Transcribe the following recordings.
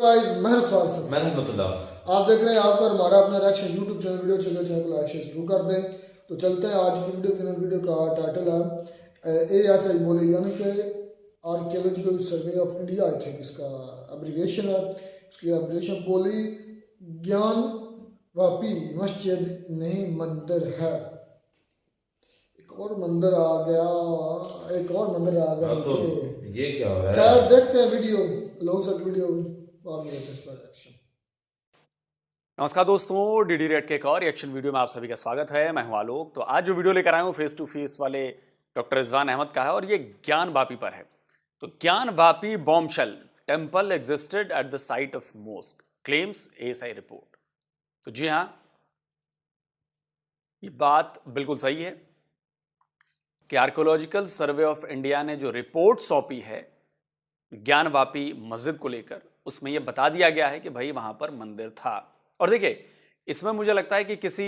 आप देख रहे हैं आपका और हमारा अपना reaction YouTube channel video channel को लाइक शेयर शुरू कर दें। तो चलते हैं आज की वीडियो का टाइटल है ASI बोले यानी कि archaeological survey of India. I think इसका एब्रिविएशन है। इसकी एब्रिविएशन बोली ज्ञान वापी मस्जिद नहीं मंदिर है। एक और मंदिर आ गया तो ये क्या हो रहा है? खैर देखते हैं वीडियो लोग सब वीडियो और मेरे इस पर रिएक्शन। नमस्कार दोस्तों, डीडी रेड के एक और रिएक्शन वीडियो में आप सभी का स्वागत है। मैं हूं आलोक। तो आज जो वीडियो लेकर आया हूं फेस टू फेस वाले डॉक्टर रिजवान अहमद का है और ये ज्ञान वापी पर है। तो ज्ञान Vapi bombshell temple existed at the site of mosque claims ASI report. तो जी हां, ये बात बिल्कुल सही है कि आर्कियोलॉजिकल सर्वे ऑफ इंडिया ने जो रिपोर्ट सौंपी है ज्ञान वापी मस्जिद को लेकर, उसमें यह बता दिया गया है कि भाई वहां पर मंदिर था। और देखिए, इसमें मुझे लगता है कि किसी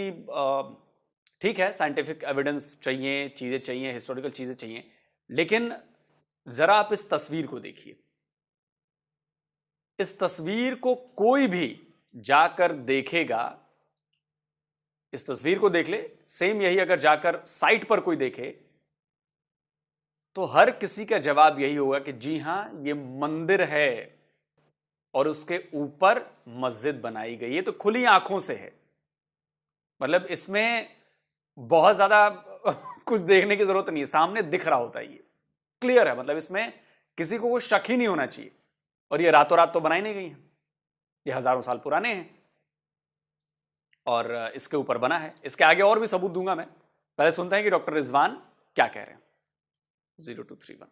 ठीक है साइंटिफिक एविडेंस चाहिए, चीजें चाहिए, हिस्टोरिकल चीजें चाहिए, लेकिन जरा आप इस तस्वीर को देखिए। इस तस्वीर को कोई भी जाकर देखेगा, इस तस्वीर को देख ले, सेम यही अगर जाकर साइट पर कोई देखे तो हर किसी का जवाब यही होगा कि जी हां, ये मंदिर है और उसके ऊपर मस्जिद बनाई गई है। तो खुली आंखों से है, मतलब इसमें बहुत ज्यादा कुछ देखने की जरूरत नहीं है, सामने दिख रहा होता है, ये क्लियर है। मतलब इसमें किसी को कोई शक ही नहीं होना चाहिए। और ये रातों रात तो बनाई नहीं गई है, ये हजारों साल पुराने हैं और इसके ऊपर बना है। इसके आगे और भी सबूत दूंगा मैं। पहले सुनते हैं कि डॉक्टर रिजवान क्या कह रहे हैं। 0231।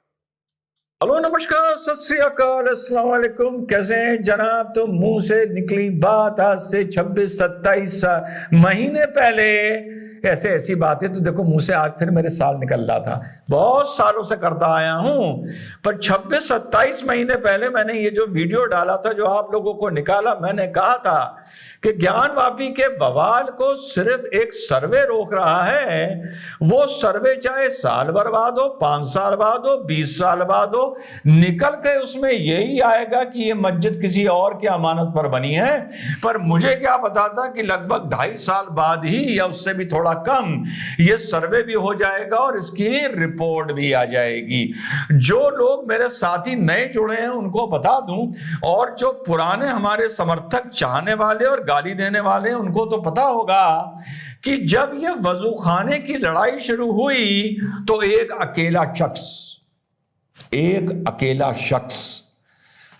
हेलो, नमस्कार, सत श्री अकाल, अस्सलाम वालेकुम। कैसे हैं जनाब? तो मुंह से निकली बात आज से 26-27 महीने पहले ऐसी बातें तो देखो मुंह से आज फिर मेरे साल निकल रहा था। बहुत सालों से करता आया हूं, पर 26-27 महीने पहले मैंने ये जो वीडियो डाला था, जो आप लोगों को निकाला, मैंने कहा था कि ज्ञान वापी के बवाल को सिर्फ एक सर्वे रोक रहा है। वो सर्वे चाहे साल भर बाद हो, 5 साल बाद हो, 20 साल बाद हो, निकल के उसमें यही आएगा कि ये मस्जिद किसी और की अमानत पर बनी है। पर मुझे क्या पता था कि लगभग 2.5 साल बाद ही या उससे भी थोड़ा कम ये सर्वे भी हो जाएगा और इसकी रिपोर्ट भी आ जाएगी। जो लोग मेरे साथी नए जुड़े हैं उनको बता दूं, और जो पुराने हमारे समर्थक, चाहने वाले और गाली देने वाले हैं, उनको तो पता होगा कि जब ये वजू खाने की लड़ाई शुरू हुई तो एक अकेला शख्स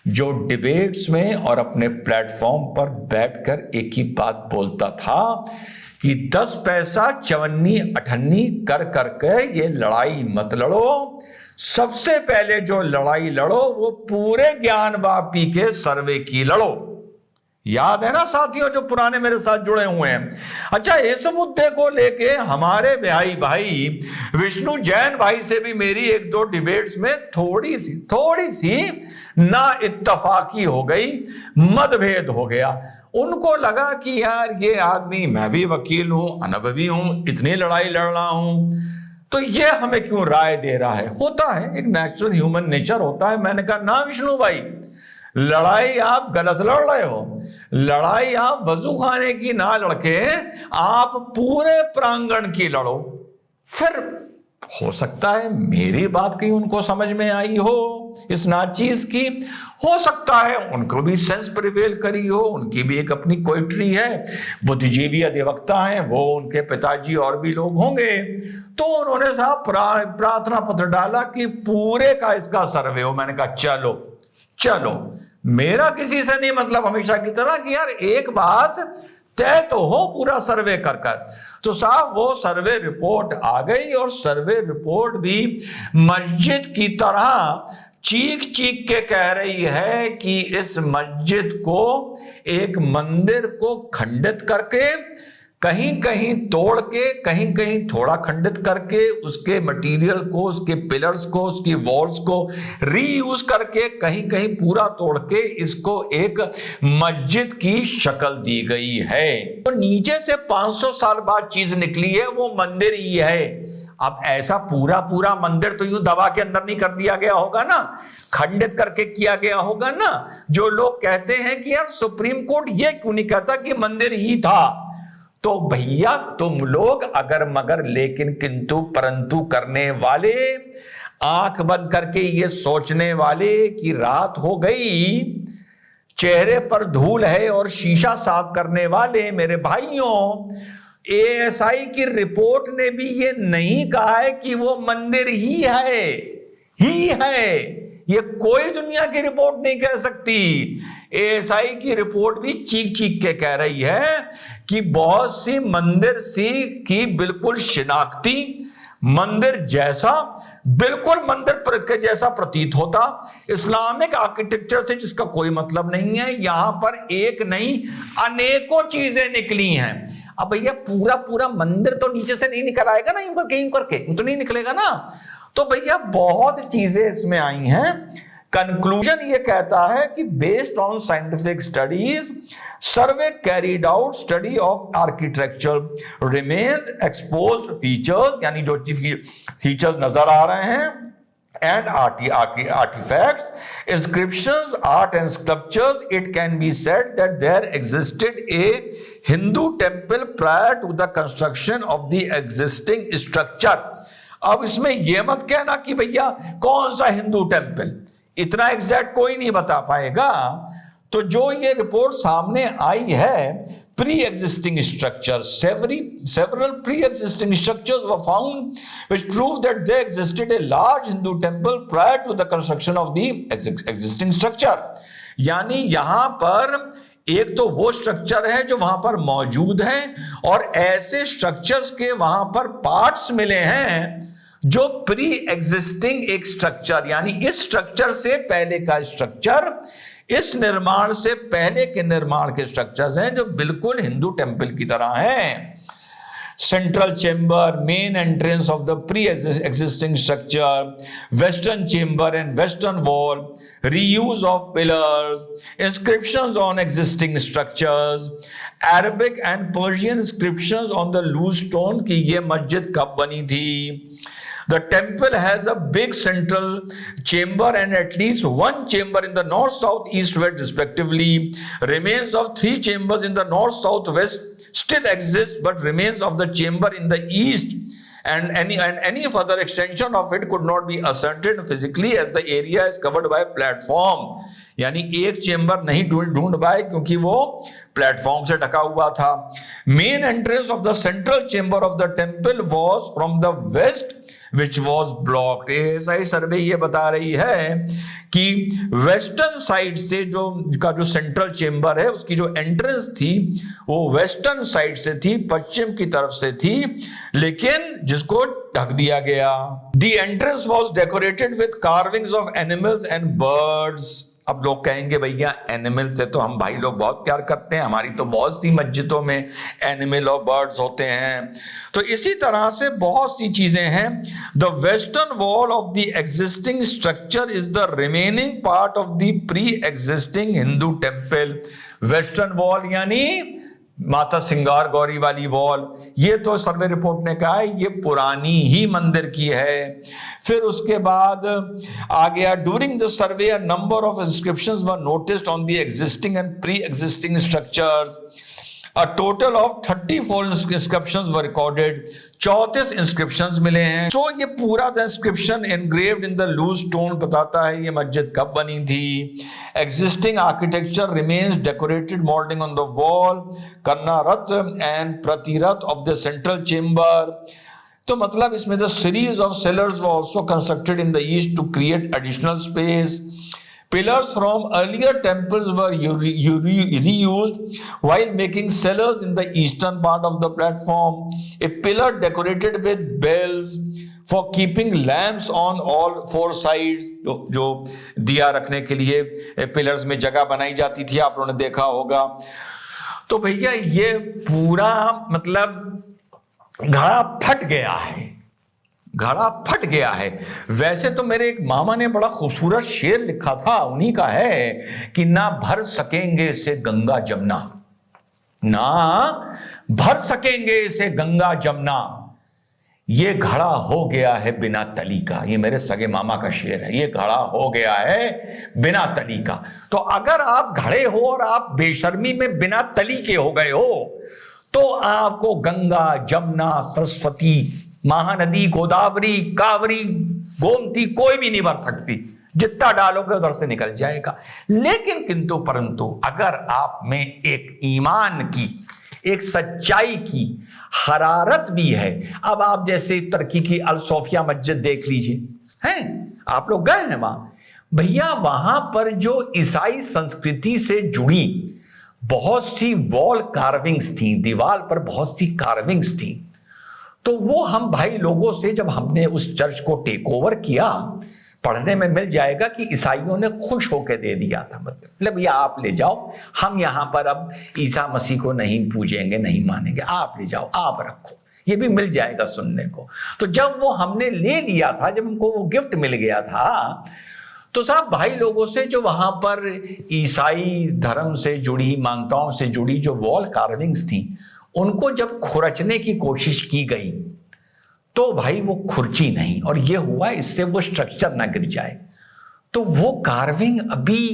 जो डिबेट्स में और अपने प्लेटफॉर्म पर बैठकर एक ही बात बोलता था कि 10 पैसा चवन्नी अठन्नी कर करके ये लड़ाई मत लड़ो, सबसे पहले जो लड़ाई लड़ो वो पूरे ज्ञान वापी के सर्वे की लड़ो। याद है ना साथियों, जो पुराने मेरे साथ जुड़े हुए हैं। अच्छा, इस मुद्दे को लेके हमारे भाई विष्णु जैन भाई से भी मेरी 1-2 डिबेट्स में थोड़ी सी ना इत्तफाकी हो गई, मतभेद हो गया। उनको लगा कि यार ये आदमी, मैं भी वकील हूं, अनुभवी हूं, इतनी लड़ाई लड़ रहा हूं, तो ये हमें क्यों राय दे रहा है। होता है, एक नेचुरल ह्यूमन नेचर होता है। मैंने कहा ना विष्णु भाई, लड़ाई आप गलत लड़ रहे हो। लड़ाई आप वजू खाने की ना लड़के आप पूरे प्रांगण की लड़ो। फिर हो सकता है मेरी बात कहीं उनको समझ में आई हो, इस नाचीज की। हो सकता है उनको भी सेंस प्रिवेल करी हो, उनकी भी एक अपनी पोइट्री है, बुद्धिजीवी अधिवक्ता हैं वो, उनके पिताजी और भी लोग होंगे। तो उन्होंने साहब प्रार्थना पत्र डाला कि पूरे का इसका सर्वे हो। मैंने कहा चलो, मेरा किसी से नहीं मतलब, हमेशा की तरह कि यार एक बात तय तो हो पूरा सर्वे कर। तो साहब वो सर्वे रिपोर्ट आ गई और सर्वे रिपोर्ट भी मस्जिद की तरह चीख के कह रही है कि इस मस्जिद को, एक मंदिर को खंडित करके, कहीं कहीं तोड़ के, कहीं कहीं थोड़ा खंडित करके, उसके मटेरियल को, उसके पिलर्स को, उसकी वॉल्स को रीयूज करके, कहीं कहीं पूरा तोड़ के इसको एक मस्जिद की शक्ल दी गई है। तो नीचे से 500 साल बाद चीज निकली है, वो मंदिर ही है। अब ऐसा पूरा मंदिर तो यूं दबा के अंदर नहीं कर दिया गया होगा ना, खंडित करके किया गया होगा ना। जो लोग कहते हैं कि यार सुप्रीम कोर्ट ये क्यों नहीं कहता कि मंदिर ही था, तो भैया तुम लोग अगर मगर लेकिन किंतु परंतु करने वाले, आंख बंद करके ये सोचने वाले कि रात हो गई, चेहरे पर धूल है और शीशा साफ करने वाले मेरे भाइयों, एएसआई की रिपोर्ट ने भी ये नहीं कहा है कि वो मंदिर ही है। ये कोई दुनिया की रिपोर्ट नहीं कह सकती। एएसआई की रिपोर्ट भी चीख चीख के कह रही है कि बहुत सी मंदिर सी की बिल्कुल शिनाख्ती, मंदिर जैसा, बिल्कुल मंदिर के जैसा प्रतीत होता, इस्लामिक आर्किटेक्चर से जिसका कोई मतलब नहीं है। यहां पर एक नहीं अनेकों चीजें निकली हैं। अब भैया पूरा पूरा मंदिर तो नीचे से नहीं निकल आएगा ना, यूं करके तो नहीं निकलेगा ना। तो भैया बहुत चीजें इसमें आई हैं। कंक्लूजन ये कहता है कि based on scientific studies, survey carried out study of architecture remains exposed features, यानी जो फीचर्स नजर आ रहे हैं, and artifacts, inscriptions, art and sculptures, it can be said that there existed a Hindu temple prior to the construction of the existing structure. अब इसमें यह मत कहना कि भैया कौन सा हिंदू टेम्पल, इतना एग्जैक्ट कोई नहीं बता पाएगा। तो जो ये रिपोर्ट सामने आई है, pre-existing structures, several pre-existing structures were found which prove that there existed a large Hindu temple prior to the construction of the existing structure. यानी यहां पर एक तो वो स्ट्रक्चर है जो वहां पर मौजूद है, और ऐसे स्ट्रक्चर्स के वहां पर पार्ट्स मिले हैं जो प्री एग्जिस्टिंग एक स्ट्रक्चर, यानी इस स्ट्रक्चर से पहले का स्ट्रक्चर, इस निर्माण से पहले के निर्माण के स्ट्रक्चर्स हैं जो बिल्कुल हिंदू टेम्पल की तरह हैं। Central chamber, main entrance of the pre existing structure, western chamber and western wall, reuse of pillars, inscriptions on existing structures, Arabic and Persian inscriptions on the loose stone कि ये मस्जिद कब बनी थी। The temple has a big central chamber and at least one chamber in the north, south, east, west respectively. Remains of 3 chambers in the north, south, west still exist, but remains of the chamber in the east and any further extension of it could not be ascertained physically as the area is covered by platform. यानी एक chamber नहीं ढूंढ पाए क्योंकि वो platform से ढका हुआ था। Main entrance of the central chamber of the temple was from the west which was blocked. ऐसा ही सर्वे ये बता रही है कि वेस्टर्न साइड से जो सेंट्रल चेंबर है उसकी जो एंट्रेंस थी वो वेस्टर्न साइड से थी, पश्चिम की तरफ से थी, लेकिन जिसको ढक दिया गया। The entrance was decorated with carvings of animals and birds. अब लोग कहेंगे भैया एनिमल से तो हम भाई लोग बहुत प्यार करते हैं, हमारी तो बहुत सी मस्जिदों में एनिमल और बर्ड्स होते हैं। तो इसी तरह से बहुत सी चीजें हैं। The western wall of the existing structure is the remaining part of the pre existing Hindu temple. Western wall यानी माता सिंगार गौरी वाली वॉल, ये तो सर्वे रिपोर्ट ने कहा है ये पुरानी ही मंदिर की है। फिर उसके बाद आ गया, during the survey a number of inscriptions were noticed on the existing and pre existing structures. A total of 34 inscriptions were recorded. 34 inscriptions मिले हैं। So ये पूरा the inscription engraved in the loose stone बताता है ये मस्जिद कब बनी थी। Existing architecture remains decorated molding on the wall, Kanna Rath and Pratirath of the central chamber. तो मतलब इसमें the series of cellars were also constructed in the east to create additional space. Pillars from earlier temples were reused while making cellars in the eastern part of the platform. A pillar decorated with bells for keeping lamps on all 4 sides. जो दिया रखने के लिए pillars में जगह बनाई जाती थी, आप लोगों ने देखा होगा। तो भैया ये पूरा मतलब घड़ा फट गया है, घड़ा फट गया है। वैसे तो मेरे एक मामा ने बड़ा खूबसूरत शेर लिखा था, उन्हीं का है कि ना भर सकेंगे इसे गंगा जमुना, ना भर सकेंगे इसे गंगा जमुना। ये घड़ा हो गया है बिना तली का। ये मेरे सगे मामा का शेर है, ये घड़ा हो गया है बिना तली का। तो अगर आप घड़े हो और आप बेशर्मी में बिना तली के हो गए हो तो आपको गंगा, जमुना, सरस्वती, महानदी, गोदावरी, कावरी, गोमती कोई भी नहीं भर सकती। जितना डालोगे उधर से निकल जाएगा। लेकिन किंतु परंतु अगर आप में एक ईमान की, एक सच्चाई की हरारत भी है। अब आप जैसे तुर्की की अल सोफिया मस्जिद देख लीजिए, हैं आप लोग गए हैं वहां, भैया वहां पर जो ईसाई संस्कृति से जुड़ी बहुत सी वॉल कार्विंग्स थी, दीवार पर बहुत सी कार्विंग्स थी। तो वो हम भाई लोगों से जब हमने उस चर्च को टेक ओवर किया, पढ़ने में मिल जाएगा कि ईसाइयों ने खुश होकर दे दिया था। मतलब ये आप ले जाओ, हम यहां पर अब ईसा मसीह को नहीं पूजेंगे, नहीं मानेंगे, आप ले जाओ, आप रखो, ये भी मिल जाएगा सुनने को। तो जब वो हमने ले लिया था, जब हमको वो गिफ्ट मिल गया था, तो साहब भाई लोगों से जो वहां पर ईसाई धर्म से जुड़ी, मान्यताओं से जुड़ी जो वॉल कार्विंग्स थी, उनको जब खुरचने की कोशिश की गई तो भाई वो खुर्ची नहीं, और ये हुआ इससे वो स्ट्रक्चर ना गिर जाए। तो वो कार्विंग अभी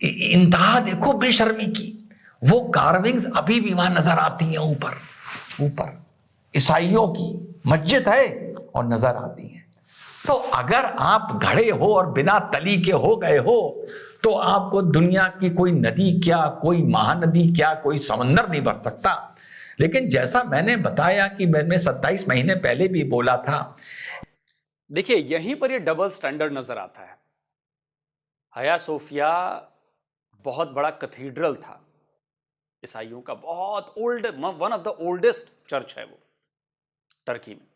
इंतहा देखो बेशर्मी की, वो कार्विंग्स अभी भी वहां नजर आती हैं ऊपर ऊपर। ईसाइयों की मस्जिद है और नजर आती है। तो अगर आप घड़े हो और बिना तली के हो गए हो तो आपको दुनिया की कोई नदी क्या, कोई महानदी क्या, कोई समंदर नहीं भर सकता। लेकिन जैसा मैंने बताया कि मैंने 27 महीने पहले भी बोला था, देखिए यहीं पर ये डबल स्टैंडर्ड नजर आता है। हया सोफिया बहुत बड़ा कैथीड्रल था ईसाइयों का, बहुत old, one of the oldest church है वो टर्की में,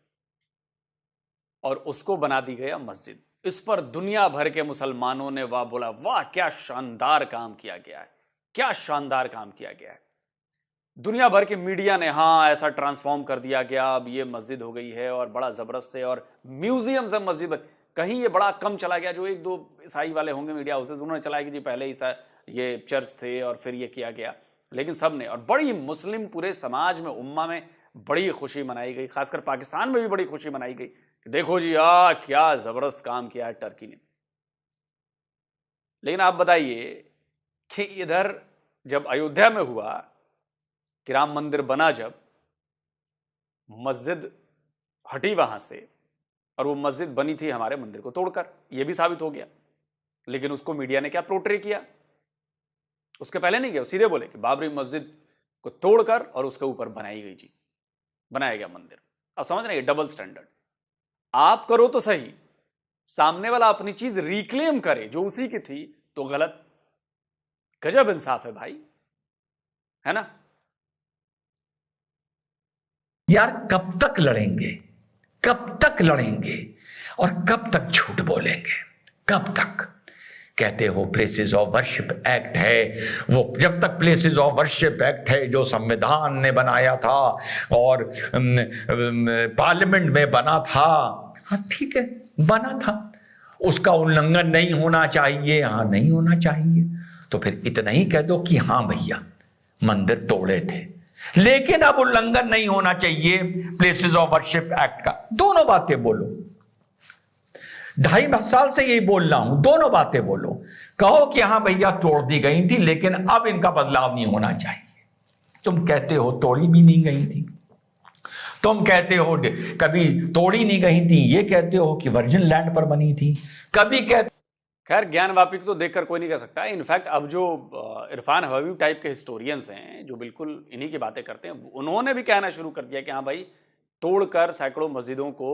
और उसको बना दी गया मस्जिद। इस पर दुनिया भर के मुसलमानों ने वाह बोला, वाह क्या शानदार काम किया गया है, क्या शानदार काम किया गया है। दुनिया भर के मीडिया ने हाँ ऐसा ट्रांसफॉर्म कर दिया गया, अब ये मस्जिद हो गई है और बड़ा जबरदस्त से, और म्यूजियम से मस्जिद। कहीं ये बड़ा कम चला गया, जो एक दो ईसाई वाले होंगे मीडिया हाउसेस, उन्होंने चलाया कि जी पहले ये चर्च थे और फिर ये किया गया। लेकिन सब ने, और बड़ी मुस्लिम पूरे समाज में, उम्मा में बड़ी खुशी मनाई गई, खासकर पाकिस्तान में भी बड़ी खुशी मनाई गई कि देखो जी क्या जबरदस्त काम किया है टर्की ने। लेकिन आप बताइए कि इधर जब अयोध्या में हुआ कि राम मंदिर बना, जब मस्जिद हटी वहां से और वो मस्जिद बनी थी हमारे मंदिर को तोड़कर, ये भी साबित हो गया। लेकिन उसको मीडिया ने क्या पोर्ट्रे किया, उसके पहले नहीं किया, सीधे बोले कि बाबरी मस्जिद को तोड़कर और उसके ऊपर बनाई गई जी, बनाया गया मंदिर। अब समझ रहे हैं डबल स्टैंडर्ड। आप करो तो सही, सामने वाला अपनी चीज रिक्लेम करे जो उसी की थी तो गलत। गजब इंसाफ है भाई, है ना। यार कब तक लड़ेंगे, कब तक लड़ेंगे और कब तक झूठ बोलेंगे, कब तक। कहते हो प्लेसेस ऑफ वर्शिप एक्ट है, वो जब तक प्लेसेस ऑफ वर्शिप एक्ट है जो संविधान ने बनाया था और पार्लियामेंट में बना था, हाँ ठीक है बना था, उसका उल्लंघन नहीं होना चाहिए, हाँ नहीं होना चाहिए। तो फिर इतना ही कह दो कि हाँ भैया मंदिर तोड़े थे, लेकिन अब उल्लंघन नहीं होना चाहिए प्लेसेस ऑफ वर्शिप एक्ट का। दोनों बातें बोलो, 2.5 साल से यही बोल रहा हूं, दोनों बातें बोलो। कहो कि हाँ भैया तोड़ दी गई थी लेकिन अब इनका बदलाव नहीं होना चाहिए। तुम कहते हो तोड़ी भी नहीं गई थी, तुम कहते हो कभी तोड़ी नहीं गई थी, ये कहते हो कि वर्जिन लैंड पर बनी थी, कभी कहते। खैर ज्ञानवापी को तो देखकर कोई नहीं कह सकता। इनफैक्ट अब जो इरफान हबीब टाइप के हिस्टोरियंस हैं जो बिल्कुल इन्हीं की बातें करते हैं, उन्होंने भी कहना शुरू कर दिया कि हाँ भाई तोड़कर सैकड़ों मस्जिदों को,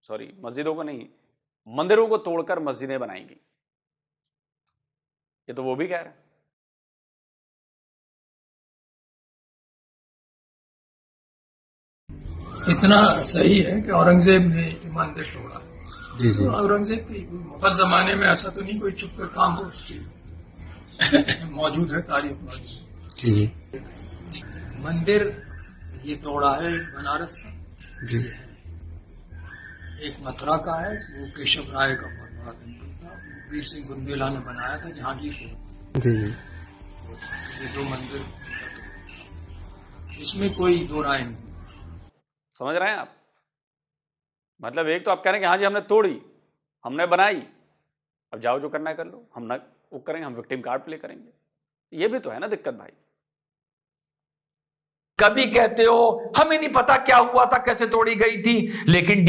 सॉरी मस्जिदों को नहीं, मंदिरों को तोड़कर मस्जिदें बनाएंगी। ये तो वो भी कह रहे हैं। इतना सही है कि औरंगजेब ने ये मंदिर तोड़ा। जी जी। तो औरंगजेब के मुगल जमाने में ऐसा तो नहीं कोई चुप कर काम हो मौजूद है, तारीख मौजूद। जी जी। मंदिर ये तोड़ा है बनारस का, जी। एक मथुरा का है, वो केशव राय का बहुत बड़ा टेम्पल था, वीर सिंह बुंदेला ने बनाया था जहांगीर को। जी जी। ये 2 मंदिर, इसमें कोई दो राय नहीं। समझ रहे हैं आप? मतलब एक तो आप कह रहे हैं कि हाँ जी हमने तोड़ी, हमने बनाई, अब जाओ जो करना है कर लो, हम ना वो करेंगे, हम विक्टिम कार्ड प्ले करेंगे। ये भी तो है ना दिक्कत भाई। कभी कहते हो हमें नहीं पता क्या हुआ था, कैसे तोड़ी गई थी, लेकिन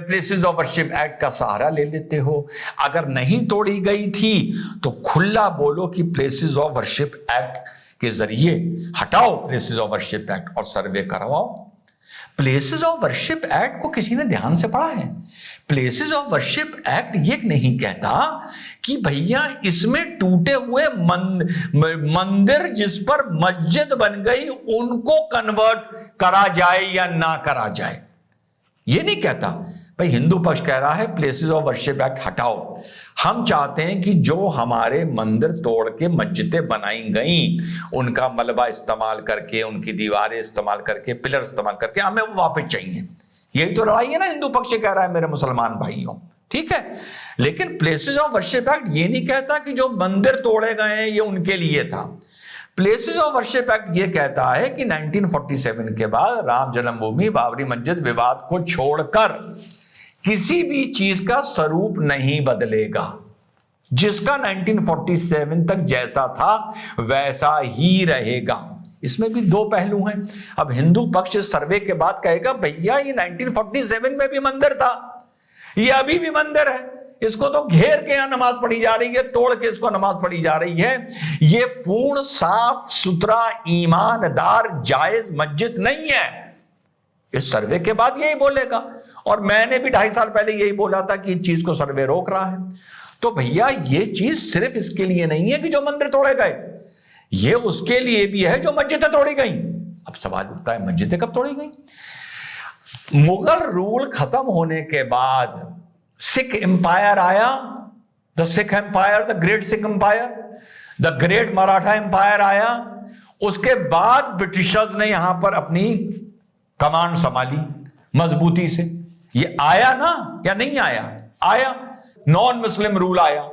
प्लेसेस ऑफ वर्शिप एक्ट का सहारा ले लेते हो। अगर नहीं तोड़ी गई थी तो खुला बोलो कि प्लेसेस ऑफ वर्शिप एक्ट के जरिए हटाओ प्लेसेस ऑफ वर्शिप एक्ट और सर्वे करवाओ। प्लेसेस ऑफ वर्शिप एक्ट को किसी ने ध्यान से पढ़ा है? प्लेसेस ऑफ वर्शिप एक्ट ये नहीं कहता कि भैया इसमें टूटे हुए मंदिर जिस पर मस्जिद बन गई उनको कन्वर्ट करा जाए या ना करा जाए, ये नहीं कहता। भाई हिंदू पक्ष कह रहा है प्लेसेस ऑफ वर्शिप एक्ट हटाओ, हम चाहते हैं कि जो हमारे मंदिर तोड़ के मस्जिदें बनाई गई उनका मलबा इस्तेमाल करके, उनकी दीवारें इस्तेमाल करके, पिलर इस्तेमाल करके हमें वो वापस चाहिए। यही तो लड़ाई है ना, हिंदू पक्ष कह रहा है मेरे मुसलमान भाइयों, ठीक है। लेकिन प्लेसेस ऑफ वर्शिप एक्ट ये नहीं कहता कि जो मंदिर तोड़े गए हैं ये उनके लिए था। प्लेसेस ऑफ वर्शिप एक्ट ये कहता है कि 1947 के बाद राम जन्मभूमि बाबरी मस्जिद विवाद को छोड़कर किसी भी चीज का स्वरूप नहीं बदलेगा, जिसका 1947 तक जैसा था वैसा ही रहेगा। इसमें भी दो पहलू हैं। अब हिंदू पक्ष सर्वे के बाद कहेगा भैया ये 1947 में भी मंदिर था, ये अभी भी मंदिर है, इसको तो घेर के यहां नमाज पढ़ी जा रही है, तोड़ के इसको नमाज पढ़ी जा रही है। ये पूर्ण साफ सुथरा ईमानदार जायज मस्जिद नहीं है। इस सर्वे के बाद यही बोलेगा, और मैंने भी 2.5 साल पहले यही बोला था कि इस चीज को सर्वे रोक रहा है। तो भैया ये चीज सिर्फ इसके लिए नहीं है कि जो मंदिर तोड़े गए, ये उसके लिए भी है जो मस्जिदें तोड़ी गई। अब सवाल उठता है मस्जिदें कब तोड़ी गई? मुगल रूल खत्म होने के बाद सिख एम्पायर आया, the Sikh empire, the great Sikh empire, the great Maratha empire आया। उसके बाद ब्रिटिशर्स ने यहां पर अपनी कमांड संभाली मजबूती से। ये आया ना या नहीं आया? आया। नॉन मुस्लिम रूल आया।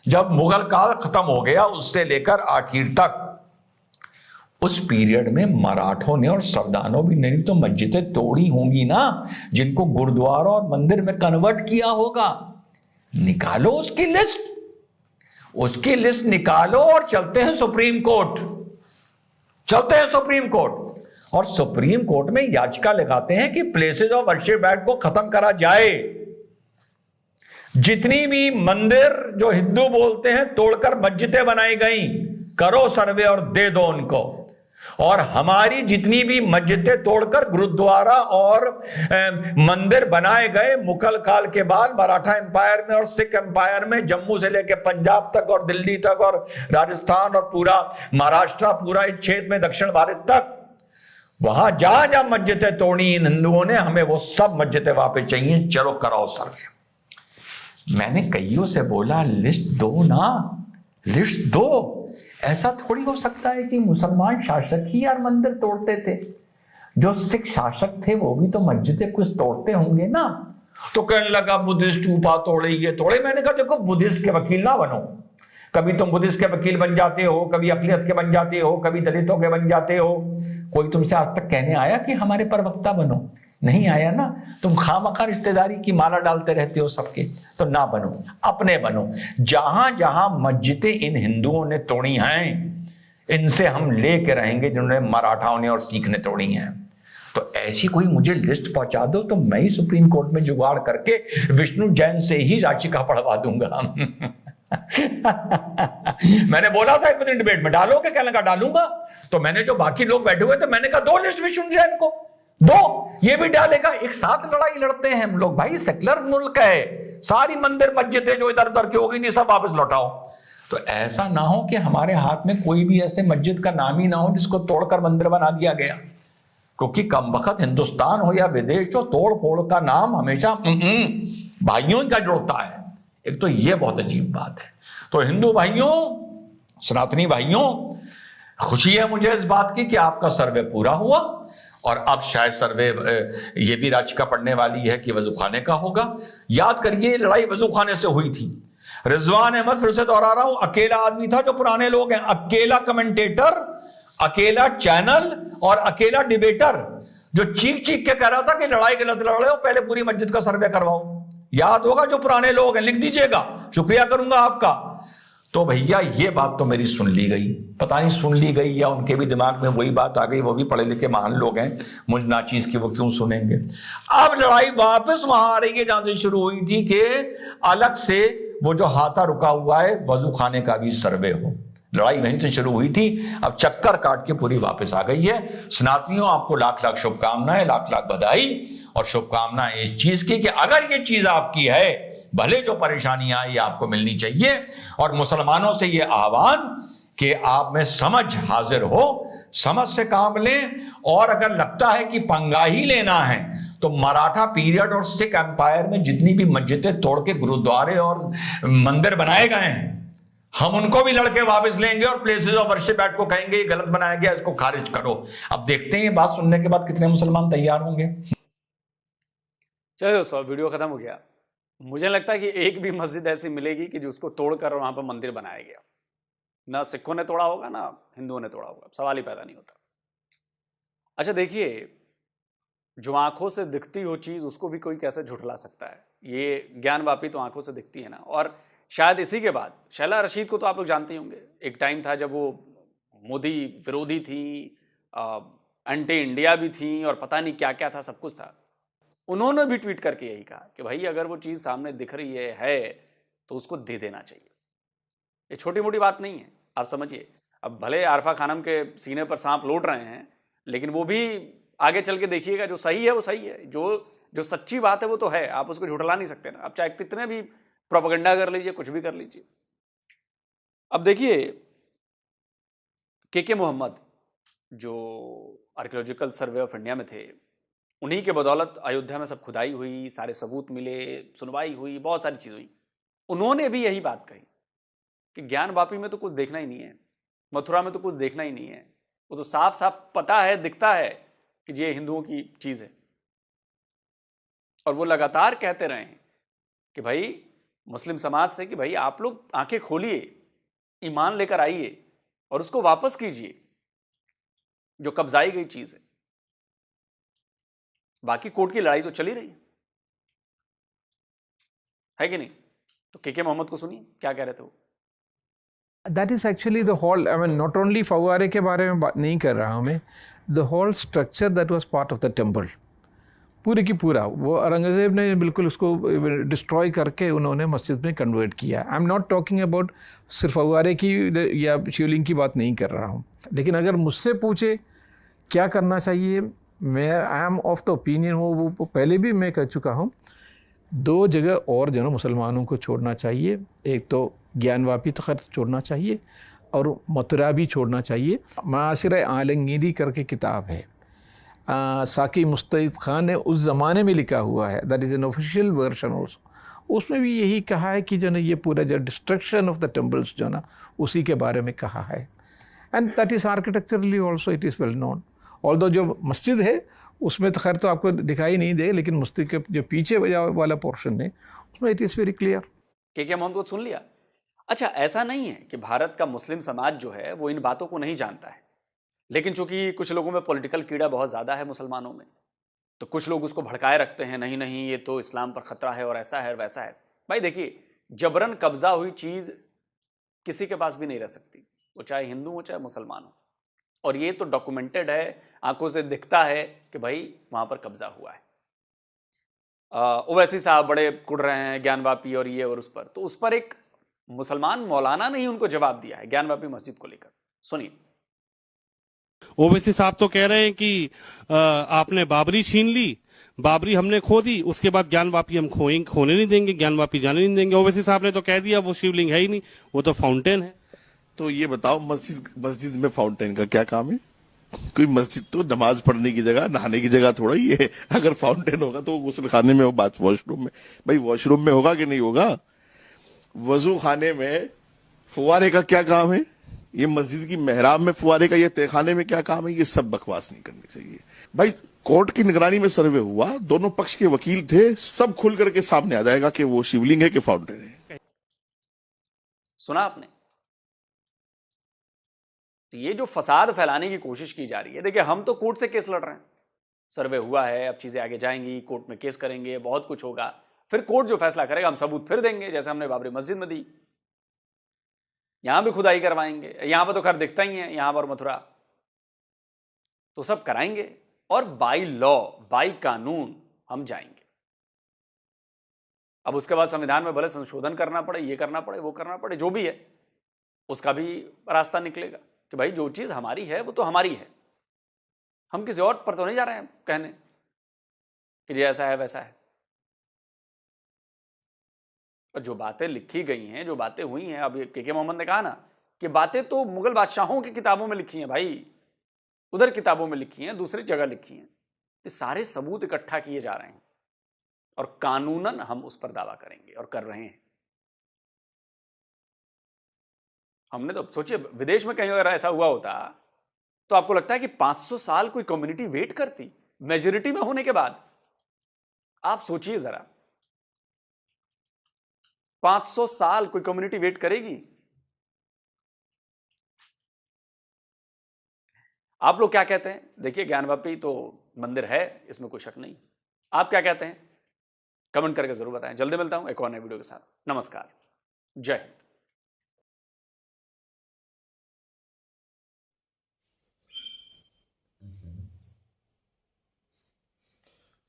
जब मुगल काल खत्म हो गया उससे लेकर आखिर तक, उस पीरियड में मराठों ने और सरदारों भी नहीं तो मस्जिदें तोड़ी होंगी ना, जिनको गुरुद्वारा और मंदिर में कन्वर्ट किया होगा। निकालो उसकी लिस्ट, उसकी लिस्ट निकालो और चलते हैं सुप्रीम कोर्ट, चलते हैं सुप्रीम कोर्ट, और सुप्रीम कोर्ट में याचिका लगाते हैं कि प्लेसेस ऑफ वर्शिप एक्ट को खत्म करा जाए। जितनी भी मंदिर जो हिंदू बोलते हैं तोड़कर मस्जिदें बनाई गई, करो सर्वे और दे दो उनको। और हमारी जितनी भी मस्जिदें तोड़कर गुरुद्वारा और मंदिर बनाए गए मुगल काल के बाद मराठा एम्पायर में और सिख एम्पायर में, जम्मू से लेकर पंजाब तक और दिल्ली तक और राजस्थान और पूरा महाराष्ट्र, पूरा इस क्षेत्र में दक्षिण भारत तक, वहां जहां जहां मस्जिदें तोड़ी इन हिंदुओं ने, हमें वो सब मस्जिदें वापस चाहिए। चलो कराओ सर्वे। मैंने कईयों से बोला लिस्ट दो ना, लिस्ट दो। ऐसा थोड़ी हो सकता है कि मुसलमान शासक ही यार मंदिर तोड़ते थे, जो सिख शासक थे वो भी तो मस्जिदें कुछ तोड़ते होंगे ना। तो कहने लगा बुद्धिस्ट ऊपा तोड़े, ये तोड़े। मैंने कहा देखो बुद्धिस्ट के वकील ना बनो, कभी तुम बुद्धिस्ट के वकील बन जाते हो, कभी अकलियत के बन जाते हो, कभी दलितों के बन जाते हो। कोई तुमसे आज तक कहने आया कि हमारे प्रवक्ता बनो? नहीं आया ना। तुम खामखा रिश्तेदारी की माला डालते रहते हो सबके, तो ना बनो, अपने बनो। जहां जहां मस्जिदें इन हिंदुओं ने तोड़ी हैं, इनसे हम लेके रहेंगे जिन्होंने मराठाओं ने और सिख ने तोड़ी हैं। तो ऐसी कोई मुझे लिस्ट पहुंचा दो तो मैं ही सुप्रीम कोर्ट में जुगाड़ करके विष्णु जैन से ही याचिका पढ़वा दूंगा। मैंने बोला था एक डिबेट में, डालोगे? कहने का डालूंगा। तो मैंने जो बाकी लोग बैठे हुए थे मैंने कहा दो लिस्ट विष्णु जैन को दो, ये भी डालेगा। एक साथ लड़ाई लड़ते हैं हम लोग भाई, सेक्युलर मुल्क है। सारी मंदिर मस्जिदें जो इधर उधर की हो गई थी सब वापस लौटाओ। तो ऐसा ना हो कि हमारे हाथ में कोई भी ऐसे मस्जिद का नाम ही ना हो जिसको तोड़कर मंदिर बना दिया गया। क्योंकि कमबख्त हिंदुस्तान हो या विदेश हो, तोड़ फोड़ का नाम हमेशा भाइयों का जुड़ता है। एक तो ये बहुत अजीब बात है। तो हिंदू भाइयों, सनातनी भाइयों, खुशी है मुझे इस बात की कि आपका सर्वे पूरा हुआ, और अब शायद सर्वे ये भी याचिका पढ़ने वाली है कि वजूखाने का होगा। याद करिए लड़ाई वजूखाने से हुई थी। रिजवान अहमद, फिर से दोहरा रहा हूं, अकेला आदमी था, जो पुराने लोग हैं, अकेला कमेंटेटर, अकेला चैनल और अकेला डिबेटर। जो चीख चीख के कह रहा था कि लड़ाई गलत लड़ रहे हो, पहले पूरी मस्जिद का सर्वे करवाओ। याद होगा जो पुराने लोग हैं, लिख दीजिएगा, शुक्रिया करूंगा आपका। तो भैया ये बात तो मेरी सुन ली गई, पता नहीं सुन ली गई या उनके भी दिमाग में वही बात आ गई, वो भी पढ़े लिखे महान लोग हैं, मुझ नाचीज की वो क्यों सुनेंगे। अब लड़ाई वापस वहां आ रही है जहां से शुरू हुई थी कि अलग से वो जो हाथा रुका हुआ है वजू खाने का भी सर्वे हो। लड़ाई वहीं से शुरू हुई थी, अब चक्कर काट के पूरी वापस आ गई है। सनातनियों, आपको लाख लाख शुभकामनाएं, लाख लाख बधाई और शुभकामनाएं इस चीज की कि अगर ये चीज आपकी है, भले जो परेशानी आई आपको मिलनी चाहिए। और मुसलमानों से ये आह्वान कि आप में समझ हाजिर हो, समझ से काम लें। और अगर लगता है कि पंगा ही लेना है तो मराठा पीरियड और सिख एम्पायर में जितनी भी मस्जिदें तोड़ के गुरुद्वारे और मंदिर बनाए गए हैं, हम उनको भी लड़के वापस लेंगे और प्लेसेस ऑफ वर्शिप एक्ट को कहेंगे ये गलत बनाया गया, इसको खारिज करो। अब देखते हैं ये बात सुनने के बाद कितने मुसलमान तैयार होंगे। चलो दोस्तों, वीडियो खत्म हो गया। मुझे लगता है कि एक भी मस्जिद ऐसी मिलेगी कि जो उसको तोड़कर वहां पर मंदिर बनाया गया, ना सिखों ने तोड़ा होगा ना हिंदुओं ने तोड़ा होगा, सवाल ही पैदा नहीं होता। अच्छा देखिए, जो आंखों से दिखती हो चीज उसको भी कोई कैसे झुठला सकता है। ये ज्ञानवापी तो आंखों से दिखती है ना। और शायद इसी के बाद शैला रशीद को तो आप लोग जानते ही होंगे, एक टाइम था जब वो मोदी विरोधी थी, एंटी इंडिया भी थी और पता नहीं क्या क्या था, सब कुछ था। उन्होंने भी ट्वीट करके यही कहा कि भाई अगर वो चीज सामने दिख रही है तो उसको दे देना चाहिए। ये छोटी मोटी बात नहीं है, आप समझिए। अब भले आरफा खानम के सीने पर सांप लौट रहे हैं, लेकिन वो भी आगे चल के देखिएगा, जो सही है वो सही है, जो सच्ची बात है वो तो है, आप उसको झुठला नहीं सकते ना। आप चाहे कितने भी प्रोपेगेंडा कर लीजिए, कुछ भी कर लीजिए। अब देखिए, के मोहम्मद जो आर्कियोलॉजिकल सर्वे ऑफ इंडिया में थे, उन्हीं के बदौलत अयोध्या में सब खुदाई हुई, सारे सबूत मिले, सुनवाई हुई, बहुत सारी चीज हुई। उन्होंने भी यही बात कही कि ज्ञानवापी में तो कुछ देखना ही नहीं है, मथुरा में तो कुछ देखना ही नहीं है, वो तो साफ साफ पता है, दिखता है कि ये हिंदुओं की चीज है। और वो लगातार कहते रहे हैं कि भाई मुस्लिम समाज से कि भाई आप लोग आंखें खोलिए, ईमान लेकर आइए और उसको वापस कीजिए जो कब्जाई गई चीज है। बाकी कोर्ट की लड़ाई तो चली रही है कि नहीं? तो के मोहम्मद को सुनिए क्या कह रहे थे वो। That is actually the whole, I mean, not only फव्वारे के बारे में बात नहीं कर रहा हूँ मैं, the whole structure that was part of the temple, पूरे की पूरा वो औरंगज़ेब ने बिल्कुल उसको डिस्ट्रॉय करके उन्होंने मस्जिद में कन्वर्ट किया। I am not talking about सिर्फ फव्वारे की या शिवलिंग की बात नहीं कर रहा हूँ, लेकिन अगर मुझसे पूछे क्या करना चाहिए, मैं I am of the opinion, वो पहले भी मैं कह चुका हूँ, दो जगह और जो मुसलमानों को छोड़ना चाहिए। एक तो ज्ञानवापी तखत छोड़ना चाहिए और मथुरा भी छोड़ना चाहिए। मासिर आलमगीरी करके किताब है, साकी मुस्तैद खान ने उस ज़माने में लिखा हुआ है, that is an official version also. उसमें भी यही कहा है कि जो ना ये पूरा जो डिस्ट्रक्शन ऑफ द टेम्पल्स जो ना उसी के बारे में कहा है। And that is architecturally also it is well known. Although जो मस्जिद है उसमें तो खैर तो आपको दिखाई नहीं दे, लेकिन मस्जिद के जो पीछे वाला पोर्शन है उसमें इट इज़ वेरी क्लियर। के मोहम्मद को सुन लिया। अच्छा, ऐसा नहीं है कि भारत का मुस्लिम समाज जो है वो इन बातों को नहीं जानता है, लेकिन चूंकि कुछ लोगों में पॉलिटिकल कीड़ा बहुत ज़्यादा है मुसलमानों में, तो कुछ लोग उसको भड़काए रखते हैं, नहीं नहीं ये तो इस्लाम पर खतरा है और ऐसा है वैसा है। भाई देखिए, जबरन कब्जा हुई चीज़ किसी के पास भी नहीं रह सकती, वो चाहे हिंदू हो चाहे मुसलमान हो। और ये तो डॉक्यूमेंटेड है, आंखों से दिखता है कि भाई वहाँ पर कब्जा हुआ है। ओवैसी साहब बड़े कुड़ रहे हैं ज्ञानवापी और ये और उस पर, तो उस पर एक मुसलमान मौलाना ने ही उनको जवाब दिया है ज्ञानवापी मस्जिद को लेकर। सुनिए। ओवैसी साहब तो कह रहे हैं कि आपने बाबरी छीन ली, बाबरी हमने खो दी, उसके बाद ज्ञानवापी हम खोने नहीं देंगे, ज्ञानवापी जाने नहीं देंगे। ओवैसी साहब ने तो कह दिया वो शिवलिंग है ही नहीं, वो तो फाउंटेन है। तो ये बताओ, मस्जिद में फाउंटेन का क्या काम है? कोई मस्जिद तो नमाज पढ़ने की जगह, नहाने की जगह थोड़ा ही है। अगर फाउंटेन होगा तो गुस्ल खाने में हो, बात वॉशरूम में। भाई वॉशरूम में होगा कि नहीं होगा? वजू खाने में फुवारे का क्या काम है? ये मस्जिद की मेहराब में फुवारे का, ये तहखाने में क्या काम है? ये सब बकवास नहीं करनी चाहिए भाई। कोर्ट की निगरानी में सर्वे हुआ, दोनों पक्ष के वकील थे, सब खुल करके सामने आ जाएगा कि वो शिवलिंग है कि फाउंटेन है। सुना आपने? तो ये जो फसाद फैलाने की कोशिश की जा रही है, देखिए हम तो कोर्ट से केस लड़ रहे हैं, सर्वे हुआ है, अब चीज़ें आगे जाएंगी, कोर्ट में केस करेंगे, बहुत कुछ होगा, फिर कोर्ट जो फैसला करेगा हम सबूत फिर देंगे, जैसे हमने बाबरी मस्जिद में दी। यहां भी खुदाई करवाएंगे, यहां पर तो खैर दिखता ही है, यहां पर मथुरा, तो सब कराएंगे और बाई लॉ, बाई कानून हम जाएंगे। अब उसके बाद संविधान में भले संशोधन करना पड़े, ये करना पड़े, वो करना पड़े, जो भी है उसका भी रास्ता निकलेगा कि भाई जो चीज हमारी है वो तो हमारी है, हम किसी और पर तो नहीं जा रहे हैं कहने कि जी ऐसा है वैसा है। और जो बातें लिखी गई हैं, जो बातें हुई हैं, अब के मोहम्मद ने कहा ना कि बातें तो मुगल बादशाहों की किताबों में लिखी हैं भाई, उधर किताबों में लिखी हैं, दूसरी जगह लिखी हैं, तो सारे सबूत इकट्ठा किए जा रहे हैं और कानूनन हम उस पर दावा करेंगे और कर रहे हैं। हमने तो सोचिए विदेश में कहीं अगर ऐसा हुआ होता तो आपको लगता है कि 500 साल कोई कम्युनिटी वेट करती मेजोरिटी में होने के बाद? आप सोचिए जरा, 500 साल कोई कम्युनिटी वेट करेगी? आप लोग क्या कहते हैं? देखिए ज्ञानवापी तो मंदिर है, इसमें कोई शक नहीं। आप क्या कहते हैं? कमेंट करके जरूर बताएं। जल्दी मिलता हूं एक और नए वीडियो के साथ। नमस्कार, जय हिंद।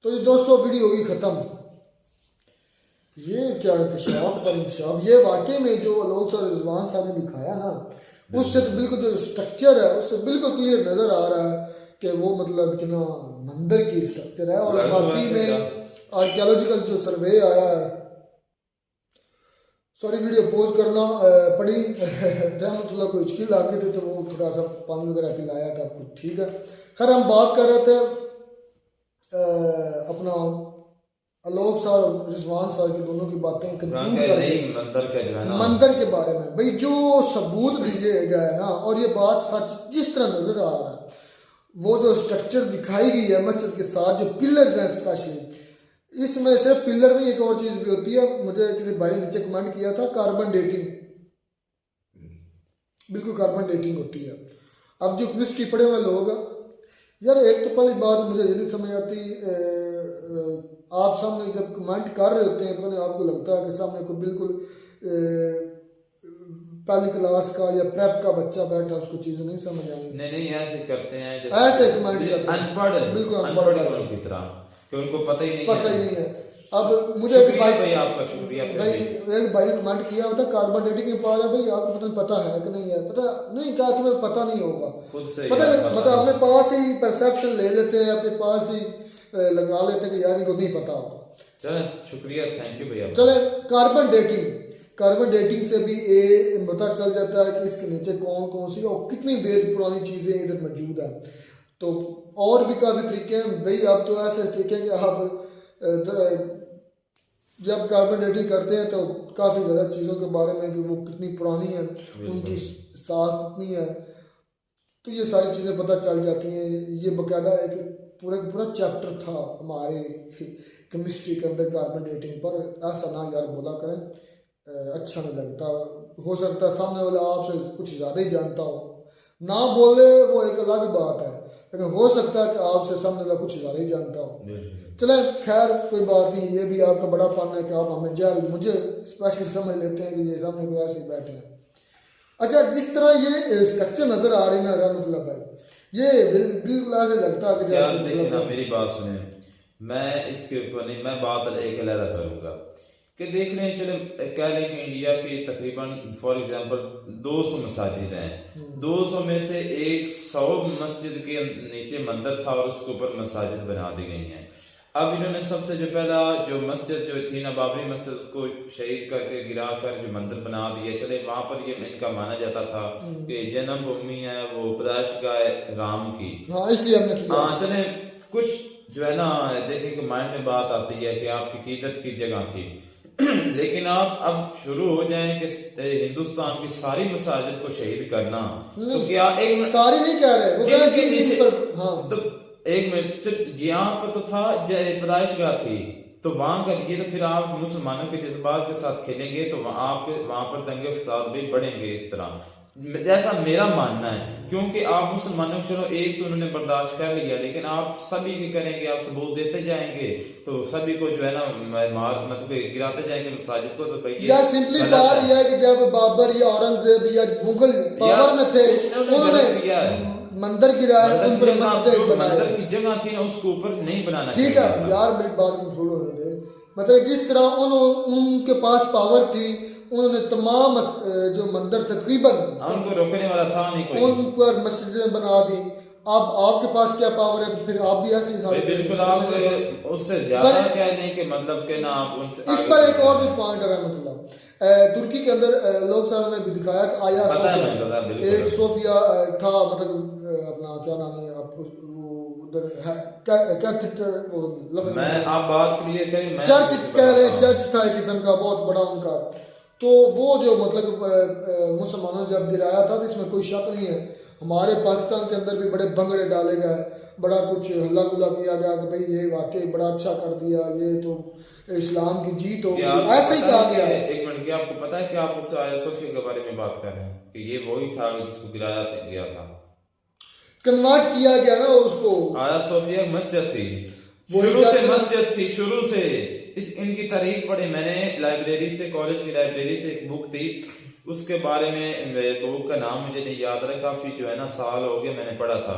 तो ये दोस्तों वीडियो होगी खत्म। ये क्या इंकशाफ पर इंकशाफ, ये वाकई में जो लोग सर रिजवान साहब ने दिखाया ना, उससे तो बिल्कुल जो स्ट्रक्चर है उससे बिल्कुल क्लियर नजर आ रहा है कि वो मतलब कि ना मंदिर की स्ट्रक्चर है। और बाकी में आर्कियोलॉजिकल जो सर्वे आया है, सॉरी वीडियो पोज करना पड़ी, रहमतुल्लाह को हिचकी आ गई थी तो वो थोड़ा सा पानी वगैरह पिलाया था आपको, ठीक है। खैर हम बात कर रहे थे अपना आलोक साहब और रिजवान साहब की दोनों की बातें कंक्लूड कर मंदिर के बारे में। भाई जो सबूत दिए गए ना, और ये बात सच जिस तरह नजर आ रहा है, वो जो स्ट्रक्चर दिखाई गई है मस्जिद के साथ, जो पिलर्स हैं स्पेशली, इसमें सिर्फ पिलर नहीं एक और चीज भी होती है। मुझे किसी भाई ने नीचे कमेंट किया था, कार्बन डेटिंग, बिल्कुल कार्बन डेटिंग होती है। अब जो केमिस्ट्री पढ़े हुए लोग यार, एक तो पहली बात मुझे ये नहीं समझ आती, आप सामने जब कमेंट कर रहे होते हैं तो आपको लगता है कि सामने कोई बिल्कुल पहली क्लास का या प्रेप का बच्चा बैठा, उसको चीजें नहीं समझ आनी। नहीं ऐसे करते हैं, ऐसे कमेंट करते हैं, अनपढ़, बिल्कुल अनपढ़ की तरह, कि उनको पता ही नहीं है। अब मुझे एक भाई आपका शुक्रिया भाई, एक भाई ने कमेंट किया होता कार्बन डेटिंग के पास है भाई, आपको पता पता है कि नहीं है, पता नहीं, क्या तुम्हें पता नहीं होगा, खुद से पता मतलब अपने पास ही परसेप्शन ले लेते हैं, अपने पास ही लगा लेते हैं कि यार इनको नहीं पता होगा। चले शुक्रिया, थैंक यू भैया। चले कार्बन डेटिंग से भी ये पता चल जाता है कि इसके नीचे कौन कौन सी और कितनी देर पुरानी चीजें इधर मौजूद है। तो और भी काफी तरीके हैं भाई। आप तो ऐसे तरीके हैं कि आप जब कार्बन डेटिंग करते हैं तो काफ़ी ज़्यादा चीज़ों के बारे में कि वो कितनी पुरानी है, उनकी साल कितनी है, तो ये सारी चीज़ें पता चल जाती हैं। ये बाकायदा एक पूरा चैप्टर था हमारे केमिस्ट्री के अंदर कार्बन डेटिंग पर। ऐसा ना यार बोला करें, अच्छा नहीं लगता। हो सकता है सामने वाला आपसे कुछ ज़्यादा ही जानता हो, ना बोले वो एक अलग बात है, लेकिन हो सकता है कि आपसे सामने वाला कुछ ज़्यादा ही जानता हो। चले खैर कोई बात नहीं, ये भी आपका बड़ा पाना है कि आप हमें जल मुझे स्पेशली समझ लेते हैं कि ये सामने कोई ऐसे ही बैठे हैं। अच्छा, जिस तरह ये स्ट्रक्चर नजर आ रही ना रहमतुल्लाह भाई, ये बिल्कुल ऐसे लगता है कि जैसे देखिए ना, मेरी बात सुने, मैं इसके ऊपर नहीं, मैं बात एक अलग करूँगा कि देख लें, चले कह लें कि इंडिया के तकरीबन फॉर एग्जांपल 200 मसाजिद हैं, 200 में से 100 मस्जिद के नीचे मंदिर था और उसके ऊपर मसाजिद बना दी गई हैं। अब इन्होंने सबसे जो पहला जो मस्जिद जो थी ना, बाबरी मस्जिद, उसको शहीद करके गिरा कर जो मंदिर बना दिए। चले वहाँ पर ये इनका माना जाता था कि जन्मभूमि है वो पैदाइशगाह राम की, इसलिए हमने किया। हाँ, चले कुछ जो है ना, देखें कि माइंड में बात आती है कि आपकी कीदत की जगह थी लेकिन आप अब शुरू हो जाएं कि हिंदुस्तान की सारी मसाजिद को शहीद करना, तो क्या एक सारी नहीं कह रहे वो पर, हाँ तो एक मिनट, यहाँ पर तो था पैदाइशगाह थी, तो वहां का ये, तो फिर आप मुसलमानों के जज्बात के साथ खेलेंगे तो वहां पर दंगे फसाद भी बढ़ेंगे। इस तरह जैसा मेरा मानना है, क्योंकि आप मुसलमानों को चलो एक तो उन्होंने बर्दाश्त कर लिया, लेकिन आप सभी की करेंगे, आप सबूत देते जाएंगे तो सभी को जो है ना मतलब गिराते जाएंगे मसाजिद को। तो भाई यार सिंपली बात यह है कि जब बाबर या औरंगजेब या मुगल पावर में थे उन्होंने मंदिर गिराए, उन पर मस्जिद बनाए, मंदिर की जगह थी ना उसके ऊपर नहीं बनाना। ठीक है यार मेरी बात को छोड़ो, मतलब जिस तरह उनके पास पावर थी उन्होंने तमाम जो मंदिर तकरीबन उनको रोकने वाला था नहीं कोई, उन पर मस्जिदें बना दी। अब आपके पास क्या पावर है तो फिर आप भी ऐसे ही बिल्कुल आप उससे ज्यादा क्या नहीं कि मतलब कि ना आप उनसे इस पर एक और भी पॉइंट है रहमतुल्लाह, तुर्की के अंदर लोग साल में भी दिखाया कि आया सोफिया एक सोफिया था, मतलब अपना क्या नाम है आप उधर मैं आप बात क्लियर करें, चर्च कह रहे, चर्च था एक किस्म का बहुत बड़ा उनका। तो वो जो मतलब मुसलमानों ने जब गिराया था तो इसमें कोई शक नहीं है, हमारे पाकिस्तान के अंदर भी बड़े भंगड़े डाले गए, बड़ा कुछ हल्ला गुल्ला किया गया कि भाई ये वाकई बड़ा अच्छा कर दिया, ये तो इस्लाम की जीत हो गई, ऐसे ही कहा गया। एक मिनट, क्या आपको पता है कि आप उससे आया सोफिया के बारे में बात कर रहे हैं कि ये वही था जिसको गिराया गया था, कन्वर्ट किया गया ना उसको। आया सोफिया मस्जिद थी, शुरू से मस्जिद थी, शुरू से इनकी तारीफ पढ़ी मैंने लाइब्रेरी से, कॉलेज की लाइब्रेरी से एक बुक थी, उसके बारे में बुक का नाम मुझे नहीं याद रहा, काफी जो है ना साल हो गए मैंने पढ़ा था।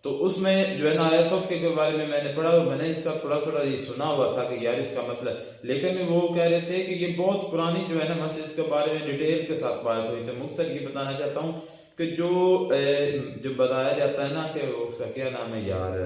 तो उसमें जो है ना आया सोफिया के बारे में मैंने पढ़ा और मैंने इसका थोड़ा थोड़ा ये सुना हुआ था कि यार इसका मसला, लेकिन वो कह रहे थे कि ये बहुत पुरानी जो है ना मस्जिद के बारे में डिटेल के साथ बात हुई। तो मुख्तसर ये बताना चाहता हूँ कि जो बताया जाता है ना कि उसका क्या नाम है यार,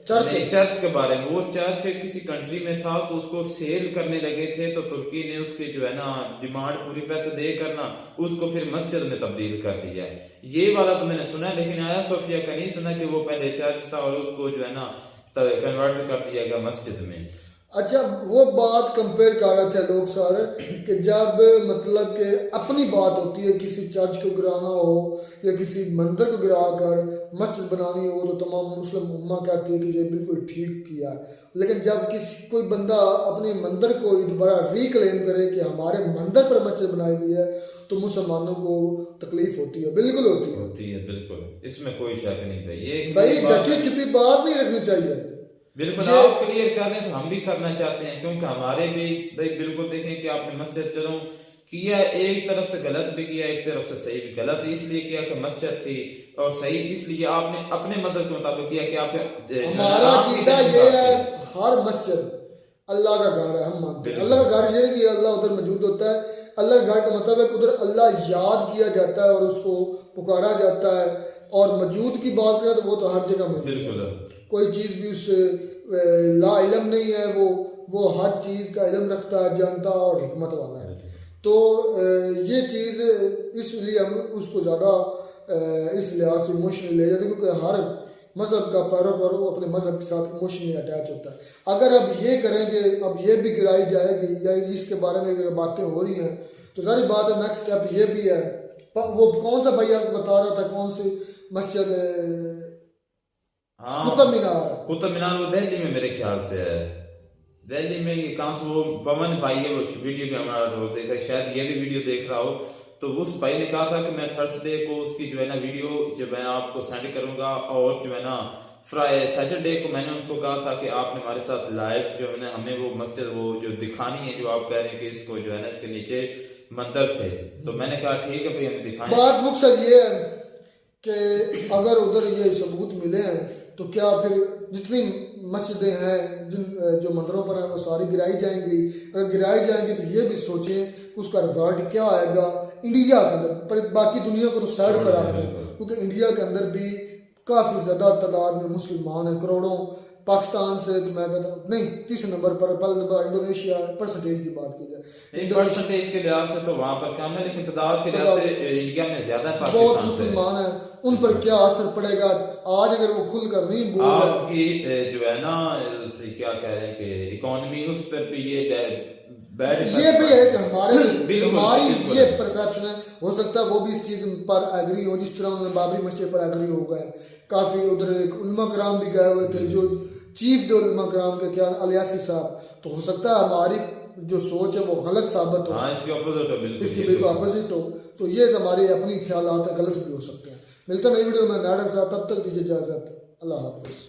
चर्च के बारे में, वो चर्च किसी कंट्री में था तो उसको सेल करने लगे थे, तो तुर्की ने उसके जो है ना डिमांड पूरी पैसे दे करना उसको फिर मस्जिद में तब्दील कर दिया। ये वाला तो मैंने सुना, लेकिन आया सोफिया का नहीं सुना कि वो पहले चर्च था और उसको जो है ना कन्वर्ट कर दिया गया मस्जिद में। अच्छा, वो बात कंपेयर कर रहे थे लोग सारे कि जब मतलब कि अपनी बात होती है किसी चर्च को गिराना हो या किसी मंदिर को गिरा कर मस्जिद बनानी हो तो तमाम मुस्लिम उम्मा कहती है कि ये बिल्कुल ठीक किया, लेकिन जब कोई बंदा अपने मंदिर को दोबारा रिक्लेम करे कि हमारे मंदिर पर मस्जिद बनाई गई है तो मुसलमानों को तकलीफ होती है, बिल्कुल होती है, बिल्कुल, इसमें कोई शक नहीं भाई ढकी छुपी बात नहीं रखनी चाहिए। बिल्कुल आप क्लियर कर रहे हैं तो हम भी करना चाहते हैं, क्योंकि हमारे भी भाई बिल्कुल देखें कि आपने मस्जिद चलो किया, एक तरफ से गलत भी किया, एक तरफ से सही भी। गलत इसलिए किया कि मस्जिद थी और सही इसलिए आपने अपने मजहब के मुताबिक किया कि आप हमारा अकीदा ये है हर मस्जिद अल्लाह का घर है, हम मानते हैं अल्लाह का घर ये कि अल्लाह उधर मौजूद होता है। अल्लाह का घर का मतलब है कि उधर अल्लाह याद किया जाता है और उसको पुकारा जाता है, और मौजूद की बात करें तो वो तो हर जगह मौजूद है, कोई चीज़ भी उससे ला इल्म नहीं है, वो हर चीज़ का इल्म रखता है, जानता और हिकमत वाला है। तो ये चीज़ इसलिए हम उसको ज़्यादा इस लिहाज से इमोशनली ले जाते हैं क्योंकि हर मज़हब का पैरोकार अपने मज़हब के साथ इमोशनली अटैच होता है। अगर अब ये करेंगे, अब ये भी गिराई जाएगी या इसके बारे में बातें हो रही हैं तो सारी बात है, नेक्स्ट स्टेप ये भी है। वो कौन सा भाई आपको बता रहा था कौन सी मस्जिद, कुतुब मीनार वो दिल्ली में मेरे ख्याल से है, दिल्ली में कहाँ से वो पवन भाई है, वो वीडियो भी हमारा रोज देखा, शायद ये भी वीडियो देख रहा हो, तो उस भाई ने कहा था कि मैं थर्सडे को उसकी जो है ना वीडियो जो मैं आपको सेंड करूंगा, और जो है ना सैटरडे को मैंने उसको कहा था कि आपने हमारे साथ लाइव जो है ना हमें वो मस्जिद वो जो दिखानी है जो आप कह रहे हैं कि इसको जो है ना इसके नीचे मंदिर थे, तो मैंने कहा ठीक है भाई हमें दिखाएं। बात मकसद ये है कि अगर उधर ये सबूत मिले हैं तो क्या फिर जितनी मस्जिदें हैं जिन जो मंदिरों पर हैं वो सारी गिराई जाएंगी? अगर गिराई जाएंगी तो ये भी सोचें कि उसका रिजल्ट क्या आएगा इंडिया के अंदर, पर बाकी दुनिया को तो साइड पर रख दें क्योंकि इंडिया के अंदर भी काफ़ी ज़्यादा तादाद में मुसलमान हैं, करोड़ों। पाकिस्तान से तो मैं कहता हूँ नहीं, तीसरे नंबर पर पहले नंबर इंडोनेशिया, परसेंटेज की बात की जाए परसेंटेज के लिहाज से तो वहाँ पर कम है, लेकिन तादाद के लिहाज से इंडिया में ज्यादा है, बहुत मुसलमान है, उन पर क्या असर पड़ेगा आज अगर वो खुलकर नहीं बोल रहे? आपकी जो है ना क्या कह रहे हैं कि इकोनॉमी उस पर भी ये भी है कि हमारी ये परसेप्शन है, हो सकता है वो भी इस चीज़ पर एग्री हो, जिस तरह उन्होंने बाबरी मस्जिद पर एग्री हो गए। काफ़ी उधर उलमा कराम भी गए हुए थे जो चीफ उलमा कराम के क्या अलियासी साहब, तो हो सकता है हमारी जो सोच है वो गलत साबित हो, हाँ, इसके अपोजिट हो, बिल्कुल इसके बिल्कुल अपोजिट हो, तो ये हमारे अपनी ख्यालात गलत भी हो सकते हैं। मिलते हैं नई वीडियो में, तब तक दीजिए इजाज़त, अल्लाह हाफिज़।